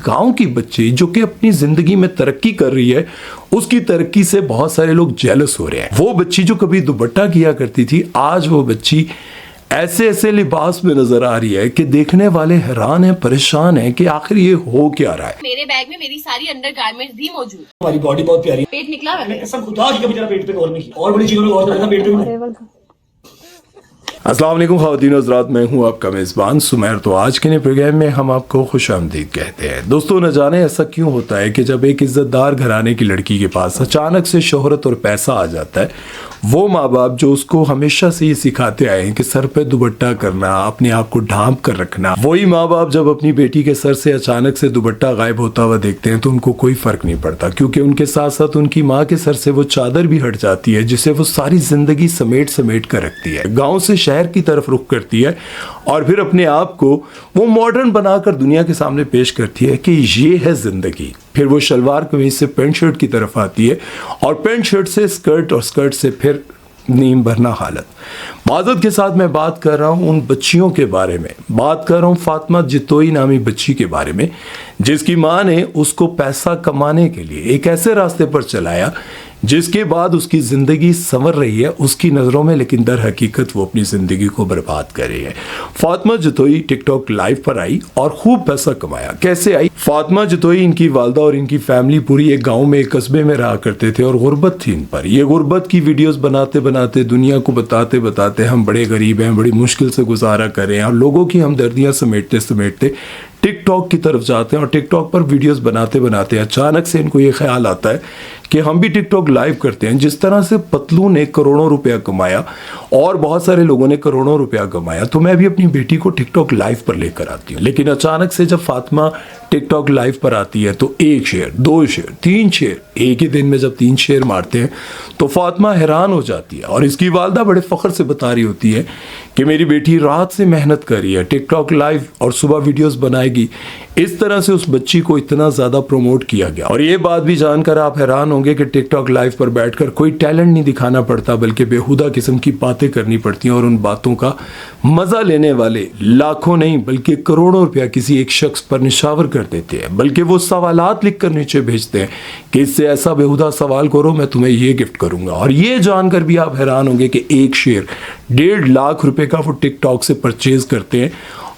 गांव की बच्ची जो कि अपनी जिंदगी में तरक्की कर रही है, उसकी तरक्की से बहुत सारे लोग जेलस हो रहे हैं। वो बच्ची जो कभी दुपट्टा किया करती थी, आज वो बच्ची ऐसे ऐसे लिबास में नजर आ रही है कि देखने वाले हैरान हैं, परेशान हैं कि आखिर ये हो क्या रहा है। मेरे बैग में मेरी सारी अंडरगारमेंट्स भी मौजूद। हमारी बॉडी बहुत प्यारी है। पेट निकला है, कसम खुदा की कभी तेरा पेट पे गौर नहीं की। और बड़ी चीजों में गौर करना, पेट पे भी। अस्सलाम वालेकुम ख़वातीन और हज़रात, मैं हूं आपका मेज़बान सुमैर। तो आज के नए प्रोग्राम में हम आपको खुशामदीद कहते हैं। दोस्तों, न जाने ऐसा क्यों होता है कि जब एक इज़्ज़तदार घराने की लड़की के पास अचानक से शोहरत और पैसा आ जाता है, वो माँ बाप जो उसको हमेशा से ये सिखाते आए हैं कि सर पे दुपट्टा करना, अपने आप को ढांप कर रखना, वही माँ बाप जब अपनी बेटी के सर से अचानक से दुपट्टा गायब होता हुआ देखते हैं तो उनको कोई फ़र्क नहीं पड़ता, क्योंकि उनके साथ साथ उनकी माँ के सर से वो चादर भी हट जाती है जिसे वो सारी ज़िंदगी समेट समेट कर रखती है, गाँव से शहर की तरफ रुख करती है और फिर अपने आप को वो मॉडर्न बनाकर दुनिया के सामने पेश करती है कि ये है ज़िंदगी। फिर वो शलवार कमीज से पेंट शर्ट की तरफ आती है और पेंट शर्ट से स्कर्ट और स्कर्ट से फिर नीम भरना हालत। माज़रत के साथ मैं बात कर रहा हूँ उन बच्चियों के बारे में, बात कर रहा हूँ फातिमा जितोई नामी बच्ची के बारे में, जिसकी माँ ने उसको पैसा कमाने के लिए एक ऐसे रास्ते पर चलाया जिसके बाद उसकी ज़िंदगी संवर रही है उसकी नज़रों में, लेकिन दर हकीकत वो अपनी ज़िंदगी को बर्बाद कर रही है। फातिमा जितोई टिकटॉक लाइव पर आई और खूब पैसा कमाया। कैसे आई? फातिमा जितोई, इनकी वालदा और इनकी फैमिली पूरी एक गांव में, एक कस्बे में रहा करते थे और गुर्बत थी इन पर। ये गुर्बत की वीडियोस बनाते बनाते, दुनिया को बताते बताते हम बड़े गरीब हैं, बड़ी मुश्किल से गुजारा कर रहे हैं और लोगों की हमदर्दियाँ समेटते समेटते टिकटॉक की तरफ जाते हैं और टिकटॉक पर वीडियोस बनाते बनाते अचानक से इनको ये ख्याल आता है कि हम भी टिकटॉक लाइव करते हैं। जिस तरह से पतलू ने करोड़ों रुपया कमाया और बहुत सारे लोगों ने करोड़ों रुपया कमाया, तो मैं भी अपनी बेटी को टिकटॉक लाइव पर लेकर आती हूँ। लेकिन अचानक से जब फातिमा टिकटॉक लाइव पर आती है तो 1 शेयर, 2 शेयर, 3 शेयर, एक ही दिन में जब 3 शेयर मारते हैं तो फातिमा हैरान हो जाती है और इसकी वालदा बड़े फ़ख्र से बता रही होती है कि मेरी बेटी रात से मेहनत कर रही है, टिकटॉक लाइव और सुबह वीडियोस बनाएगी। इस तरह से उस बच्ची को इतना ज़्यादा प्रमोट किया गया। और ये बात भी जानकर आप हैरान होंगे कि टिकटॉक लाइव पर बैठकर कोई टैलेंट नहीं दिखाना पड़ता, बल्कि बेहुदा किस्म की बातें करनी पड़ती हैं और उन बातों का मज़ा लेने वाले लाखों नहीं बल्कि करोड़ों रुपया किसी एक शख्स पर निशावर कर देते हैं। बल्कि वो सवालात लिख कर नीचे भेजते हैं कि इससे ऐसा बेहुदा सवाल करो, मैं तुम्हें ये गिफ्ट करूँगा। और ये जानकर भी आप हैरान होंगे कि 1 शेयर 1.5 लाख रुपए का वो टिकटॉक से परचेज करते हैं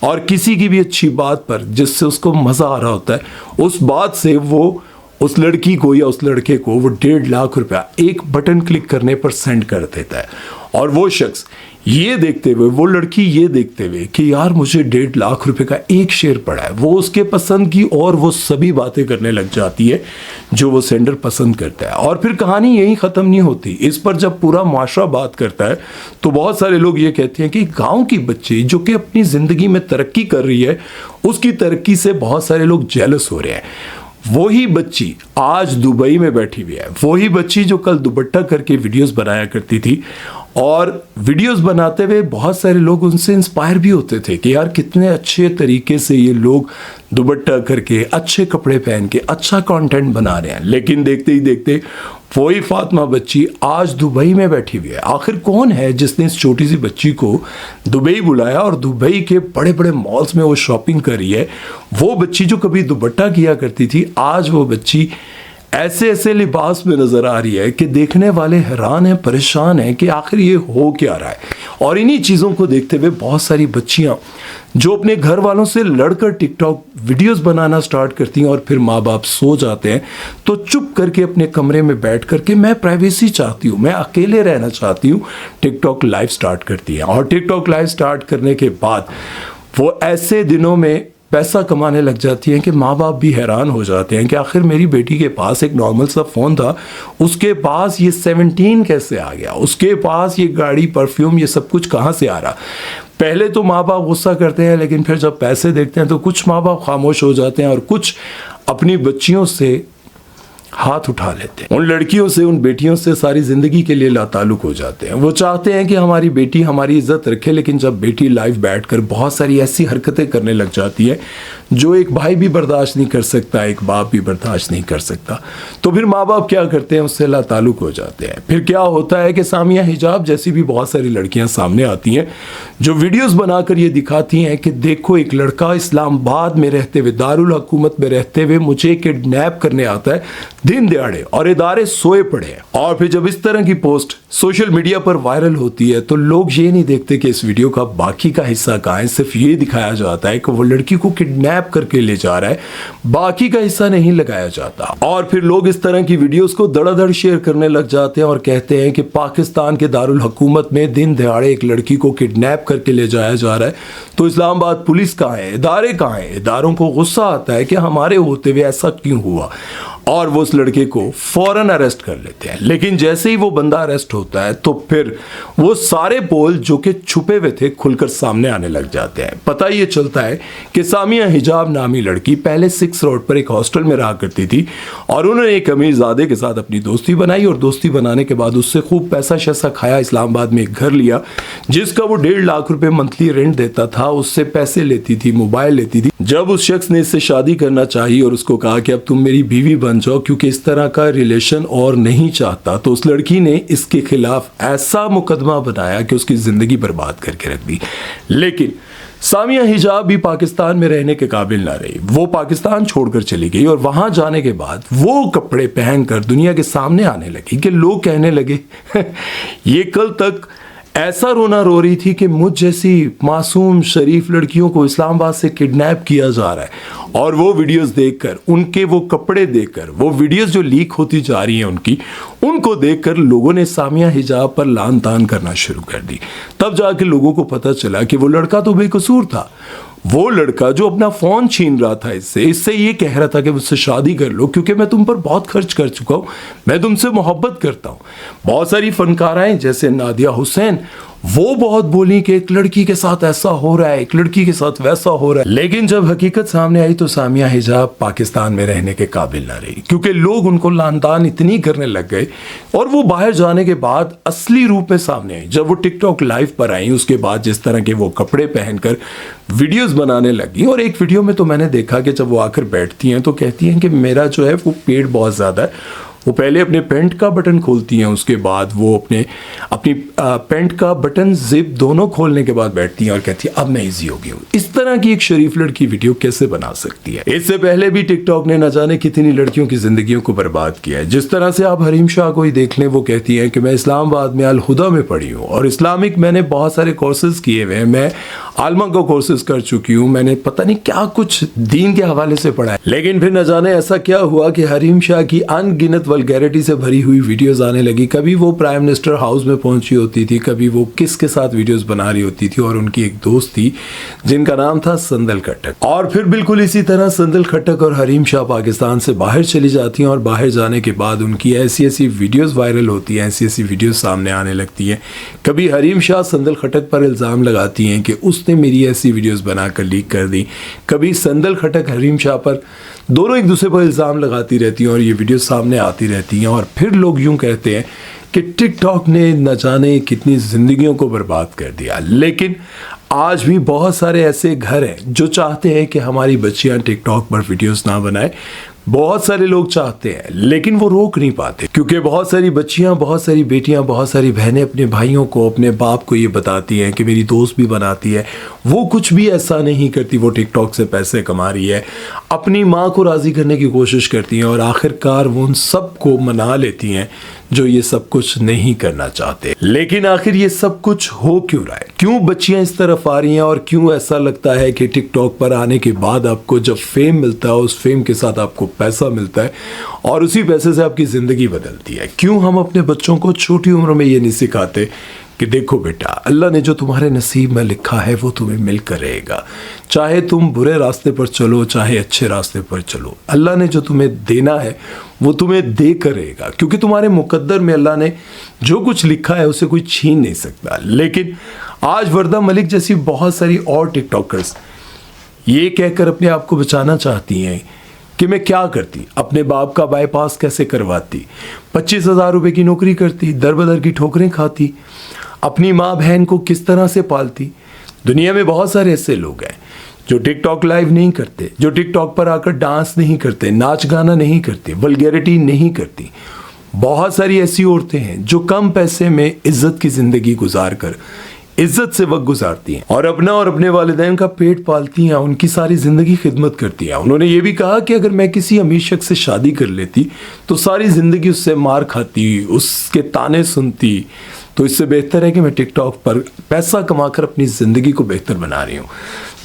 और किसी की भी अच्छी बात पर जिससे उसको मज़ा आ रहा होता है, उस बात से वो उस लड़की को या उस लड़के को वो 1.5 लाख रुपया एक बटन क्लिक करने पर सेंड कर देता है। और वो शख्स ये देखते हुए, वो लड़की ये देखते हुए कि यार मुझे 1.5 लाख रुपए का 1 शेयर पड़ा है, वो उसके पसंद की और वो सभी बातें करने लग जाती है जो वो सेंडर पसंद करता है। और फिर कहानी यहीं ख़त्म नहीं होती। इस पर जब पूरा माशरा बात करता है तो बहुत सारे लोग ये कहते हैं कि गाँव की बच्ची जो कि अपनी ज़िंदगी में तरक्की कर रही है, उसकी तरक्की से बहुत सारे लोग जेलस हो रहे हैं। वही बच्ची आज दुबई में बैठी हुई है, वही बच्ची जो कल दुपट्टा करके वीडियोस बनाया करती थी और वीडियोस बनाते हुए बहुत सारे लोग उनसे इंस्पायर भी होते थे कि यार कितने अच्छे तरीके से ये लोग दुपट्टा करके, अच्छे कपड़े पहन के अच्छा कंटेंट बना रहे हैं। लेकिन देखते ही देखते वही फातिमा बच्ची आज दुबई में बैठी हुई है। आखिर कौन है जिसने इस छोटी सी बच्ची को दुबई बुलाया और दुबई के बड़े बड़े मॉल्स में वो शॉपिंग कर रही है? वो बच्ची जो कभी दुपट्टा किया करती थी, आज वो बच्ची ऐसे ऐसे लिबास में नजर आ रही है कि देखने वाले हैरान हैं, परेशान हैं कि आखिर ये हो क्या रहा है। और इन्हीं चीज़ों को देखते हुए बहुत सारी बच्चियां जो अपने घर वालों से लड़कर टिकटॉक वीडियोस बनाना स्टार्ट करती हैं और फिर माँ बाप सो जाते हैं तो चुप करके अपने कमरे में बैठ करके मैं प्राइवेसी चाहती हूँ, मैं अकेले रहना चाहती हूँ, टिकटॉक लाइव स्टार्ट करती हैं। और टिकटॉक लाइव स्टार्ट करने के बाद वो ऐसे दिनों में पैसा कमाने लग जाती हैं कि माँ बाप भी हैरान हो जाते हैं कि आखिर मेरी बेटी के पास एक नॉर्मल सा फ़ोन था, उसके पास ये 17 कैसे आ गया, उसके पास ये गाड़ी, परफ्यूम, ये सब कुछ कहाँ से आ रहा। पहले तो माँ बाप गुस्सा करते हैं, लेकिन फिर जब पैसे देखते हैं तो कुछ माँ बाप खामोश हो जाते हैं और कुछ अपनी बच्चियों से हाथ उठा लेते हैं। उन लड़कियों से, उन बेटियों से सारी जिंदगी के लिए लाताल्लुक हो जाते हैं। वो चाहते हैं कि हमारी बेटी हमारी इज्जत रखे, लेकिन जब बेटी लाइव बैठकर बहुत सारी ऐसी हरकतें करने लग जाती है जो एक भाई भी बर्दाश्त नहीं कर सकता, एक बाप भी बर्दाश्त नहीं कर सकता, तो फिर माँ बाप क्या करते हैं, उससे लाताल्लुक हो जाते हैं। फिर क्या होता है कि सामिया हिजाब जैसी भी बहुत सारी लड़कियां सामने आती हैं जो वीडियोस बनाकर ये दिखाती हैं कि देखो एक लड़का इस्लामाबाद में रहते हुए, दारुल हुकूमत में रहते हुए मुझे किडनैप करने आता है दिन दिहाड़े, और इदारे सोए पड़े हैं। और फिर जब इस तरह की पोस्ट सोशल मीडिया पर वायरल होती है तो लोग ये नहीं देखते कि इस वीडियो का बाकी का हिस्सा कहाँ है। सिर्फ ये दिखाया जाता है कि वो लड़की को किडनैप करके ले जा रहा है, बाकी का हिस्सा नहीं लगाया जाता। और फिर लोग इस तरह की वीडियोस को धड़ाधड़ शेयर करने लग जाते हैं और कहते हैं कि पाकिस्तान के दारुल हुकूमत में दिन दिहाड़े एक लड़की को किडनैप करके ले जाया जा रहा है, तो इस्लामाबाद पुलिस कहाँ है, इदारे कहाँ हैं। इदारों को गुस्सा आता है कि हमारे होते हुए ऐसा क्यों हुआ, और वो उस लड़के को फौरन अरेस्ट कर लेते हैं। लेकिन जैसे ही वो बंदा अरेस्ट होता है तो फिर वो सारे पोल जो कि छुपे हुए थे खुलकर सामने आने लग जाते हैं। पता ये चलता है कि सामिया हिजाब नामी लड़की पहले 6 रोड पर एक हॉस्टल में रहा करती थी और उन्होंने एक अमीरजादे के साथ अपनी दोस्ती बनाई, और दोस्ती बनाने के बाद उससे खूब पैसा शैसा खाया, इस्लामाबाद में एक घर लिया जिसका वो 1.5 लाख रुपए मंथली रेंट देता था, उससे पैसे लेती थी, मोबाइल लेती थी। जब उस शख्स ने इससे शादी करना चाहिए और उसको कहा कि अब तुम मेरी बीवी बन जाओ क्योंकि इस तरह का रिलेशन और नहीं चाहता, तो उस लड़की ने इसके खिलाफ ऐसा मुकदमा बनाया कि उसकी जिंदगी बर्बाद करके रख दी। लेकिन सामिया हिजाब भी पाकिस्तान में रहने के काबिल ना रही, वो पाकिस्तान छोड़कर चली गई और वहां जाने के बाद वो कपड़े पहनकर दुनिया के सामने आने लगी कि लोग कहने लगे ये कल तक ऐसा रोना रो रही थी कि मुझ जैसी मासूम शरीफ लड़कियों को इस्लामाबाद से किडनैप किया जा रहा है। और वो वीडियोस देखकर, उनके वो कपड़े देखकर, वो वीडियोस जो लीक होती जा रही हैं उनको देखकर लोगों ने सामिया हिजाब पर लान तान करना शुरू कर दी। तब जाके लोगों को पता चला कि वो लड़का तो बेकसूर था। वो लड़का जो अपना फोन छीन रहा था इससे ये कह रहा था कि मुझसे शादी कर लो क्योंकि मैं तुम पर बहुत खर्च कर चुका हूं, मैं तुमसे मोहब्बत करता हूं। बहुत सारी फनकाराएं जैसे नादिया हुसैन वो बहुत बोली कि एक लड़की के साथ ऐसा हो रहा है, एक लड़की के साथ वैसा हो रहा है। लेकिन जब हकीकत सामने आई तो सामिया हिजाब पाकिस्तान में रहने के काबिल ना रही क्योंकि लोग उनको लानतान इतनी करने लग गए। और वो बाहर जाने के बाद असली रूप में सामने आई जब वो टिकटॉक लाइव पर आई। उसके बाद जिस तरह के वो कपड़े पहनकर वीडियोस बनाने लगी, और एक वीडियो में तो मैंने देखा कि जब वो आकर बैठती हैं तो कहती हैं कि मेरा जो है वो पेट बहुत ज़्यादा है। वो पहले अपने पैंट का बटन खोलती हैं, उसके बाद वो अपनी पैंट का बटन जिप दोनों खोलने के बाद बैठती हैं और कहती है अब मैं इजी हो गई हूँ। इस तरह की एक शरीफ लड़की वीडियो कैसे बना सकती है? इससे पहले भी टिकटॉक ने न जाने कितनी लड़कियों की जिंदगियों को बर्बाद किया है। जिस तरह से आप हरीम शाह को ही देख लें, वो कहती हैं कि मैं इस्लामाबाद में अल हुदा में पढ़ी हूँ और इस्लामिक मैंने बहुत सारे कोर्सेज किए हुए हैं, मैं आलमा का कोर्सेज कर चुकी हूँ, मैंने पता नहीं क्या कुछ दीन के हवाले से पढ़ा है। लेकिन फिर न जाने ऐसा क्या हुआ कि हरीम शाह की अनगिनत वल्गैरिटी से भरी हुई वीडियोस आने लगी। कभी वो प्राइम मिनिस्टर हाउस में पहुंची होती थी, कभी वो किस के साथ वीडियोस बना रही होती थी, और उनकी एक दोस्त थी जिनका नाम था संदल खट्टक। और फिर बिल्कुल इसी तरह संदल खट्टक और हरीम शाह पाकिस्तान से बाहर चली जाती हैं और बाहर जाने के बाद उनकी ऐसी ऐसी वीडियोस वायरल होती हैं, ऐसी ऐसी वीडियोस सामने आने लगती हैं। कभी हरीम शाह संदल खट्टक पर इल्ज़ाम लगाती हैं कि उसने मेरी ऐसी वीडियोस बनाकर लीक कर दी, कभी संदल खट्टक हरीम शाह पर, दोनों एक दूसरे पर इल्ज़ाम लगाती रहती हैं और ये वीडियो सामने आती रहती हैं। और फिर लोग यूं कहते हैं कि टिकटॉक ने न जाने कितनी ज़िंदगियों को बर्बाद कर दिया। लेकिन आज भी बहुत सारे ऐसे घर हैं जो चाहते हैं कि हमारी बच्चियां टिकटॉक पर वीडियोस ना बनाएं। बहुत सारे लोग चाहते हैं लेकिन वो रोक नहीं पाते क्योंकि बहुत सारी बच्चियां, बहुत सारी बेटियां, बहुत सारी बहनें अपने भाइयों को, अपने बाप को ये बताती हैं कि मेरी दोस्त भी बनाती है, वो कुछ भी ऐसा नहीं करती, वो टिकटॉक से पैसे कमा रही है। अपनी माँ को राज़ी करने की कोशिश करती हैं और आखिरकार वो उन सब को मना लेती हैं जो ये सब कुछ नहीं करना चाहते। लेकिन आखिर ये सब कुछ हो क्यों रहा है? क्यों बच्चियां इस तरफ आ रही हैं और क्यों ऐसा लगता है कि टिकटॉक पर आने के बाद आपको जब फेम मिलता है, उस फेम के साथ आपको पैसा मिलता है और उसी पैसे से आपकी ज़िंदगी बदलती है? क्यों हम अपने बच्चों को छोटी उम्र में ये नहीं सिखाते कि देखो बेटा, अल्लाह ने जो तुम्हारे नसीब में लिखा है वो तुम्हें मिलकर रहेगा, चाहे तुम बुरे रास्ते पर चलो चाहे अच्छे रास्ते पर चलो, अल्लाह ने जो तुम्हें देना है वो तुम्हें दे कर रहेगा, क्योंकि तुम्हारे मुकद्दर में अल्लाह ने जो कुछ लिखा है उसे कोई छीन नहीं सकता। लेकिन आज वर्दा मलिक जैसी बहुत सारी और टिकटॉकर्स ये कहकर अपने आप को बचाना चाहती हैं کہ मैं क्या करती, अपने बाप का बाईपास कैसे करवाती, 25,000 रुपए की नौकरी करती, दर बदर की ठोकरें खाती, अपनी माँ बहन को किस तरह से पालती। दुनिया में बहुत सारे ऐसे लोग हैं जो टिकटॉक लाइव नहीं करते, जो टिकटॉक पर आकर डांस नहीं करते, नाच गाना नहीं करते, वल्गैरिटी नहीं करती। बहुत सारी ऐसी औरतें हैं जो कम पैसे में इज्जत की ज़िंदगी गुजार कर इज्जत से वक्त गुजारती हैं और अपने वालिदैन का पेट पालती हैं, उनकी सारी ज़िंदगी खिदमत करती हैं। उन्होंने ये भी कहा कि अगर मैं किसी अमीर शख्स से शादी कर लेती तो सारी ज़िंदगी उससे मार खाती, उसके ताने सुनती, तो इससे बेहतर है कि मैं टिकटॉक पर पैसा कमाकर अपनी ज़िंदगी को बेहतर बना रही हूँ।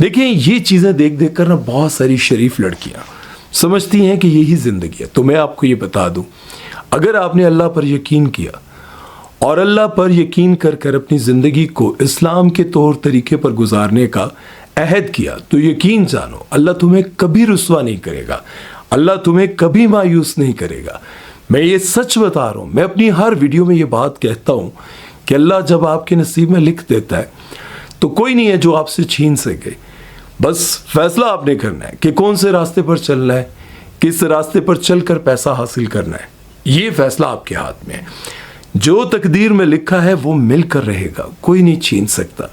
देखिए, ये चीज़ें देख देख कर ना बहुत सारी शरीफ लड़कियाँ समझती हैं कि यही ज़िंदगी है। तो मैं आपको ये बता दूँ, अगर आपने अल्लाह पर यकीन किया और अल्लाह पर यकीन कर कर अपनी ज़िंदगी को इस्लाम के तौर तरीके पर गुजारने का अहद किया, तो यकीन जानो अल्लाह तुम्हें कभी रुस्वा नहीं करेगा, अल्लाह तुम्हें कभी मायूस नहीं करेगा। मैं ये सच बता रहा हूँ, मैं अपनी हर वीडियो में ये बात कहता हूँ कि अल्लाह जब आपके नसीब में लिख देता है तो कोई नहीं है जो आपसे छीन सके। बस फैसला आपने करना है कि कौन से रास्ते पर चलना है, किस रास्ते पर चलकर पैसा हासिल करना है, ये फैसला आपके हाथ में है। जो तकदीर में लिखा है वो मिलकर रहेगा, कोई नहीं छीन सकता।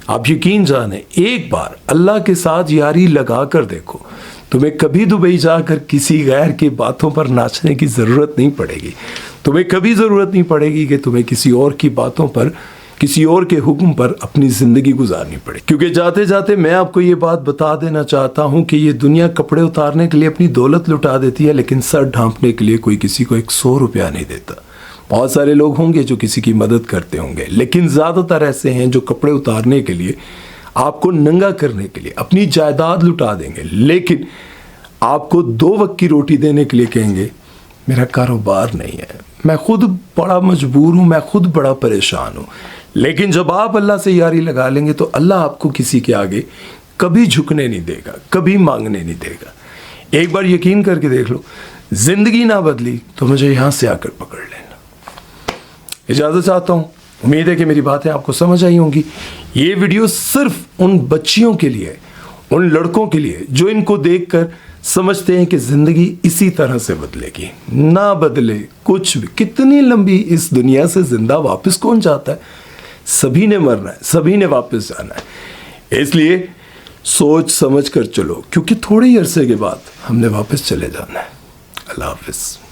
आप यकीन जाने, एक बार अल्लाह के साथ यारी लगा कर देखो, तुम्हें कभी दुबई जाकर किसी गैर की बातों पर नाचने की ज़रूरत नहीं पड़ेगी। तुम्हें कभी ज़रूरत नहीं पड़ेगी कि तुम्हें किसी और की बातों पर, किसी और के हुक्म पर अपनी ज़िंदगी गुजारनी पड़े। क्योंकि जाते जाते मैं आपको ये बात बता देना चाहता हूँ कि ये दुनिया कपड़े उतारने के लिए अपनी दौलत लुटा देती है, लेकिन सर ढांपने के लिए कोई किसी को 100 रुपया नहीं देता। बहुत सारे लोग होंगे जो किसी की मदद करते होंगे, लेकिन ज़्यादातर ऐसे हैं जो कपड़े उतारने के लिए, आपको नंगा करने के लिए अपनी जायदाद लुटा देंगे, लेकिन आपको 2 वक्त की रोटी देने के लिए कहेंगे मेरा कारोबार नहीं है, मैं खुद बड़ा मजबूर हूँ, मैं खुद बड़ा परेशान हूँ। लेकिन जब आप अल्लाह से यारी लगा लेंगे तो अल्लाह आपको किसी के आगे कभी झुकने नहीं देगा, कभी मांगने नहीं देगा। एक बार यकीन करके देख लो, ज़िंदगी ना बदली तो मुझे यहाँ से आकर पकड़ लेना। इजाज़त चाहता हूँ, उम्मीद है कि मेरी बातें आपको समझ आई होंगी। ये वीडियो सिर्फ उन बच्चियों के लिए, उन लड़कों के लिए जो इनको देखकर समझते हैं कि ज़िंदगी इसी तरह से बदलेगी। ना बदले कुछ भी, कितनी लंबी इस दुनिया से ज़िंदा वापस कौन जाता है? सभी ने मरना है, सभी ने वापस जाना है। इसलिए सोच समझ कर चलो, क्योंकि थोड़े ही अरसे के बाद हमने वापस चले जाना है। अल्लाह हाफ़िज़।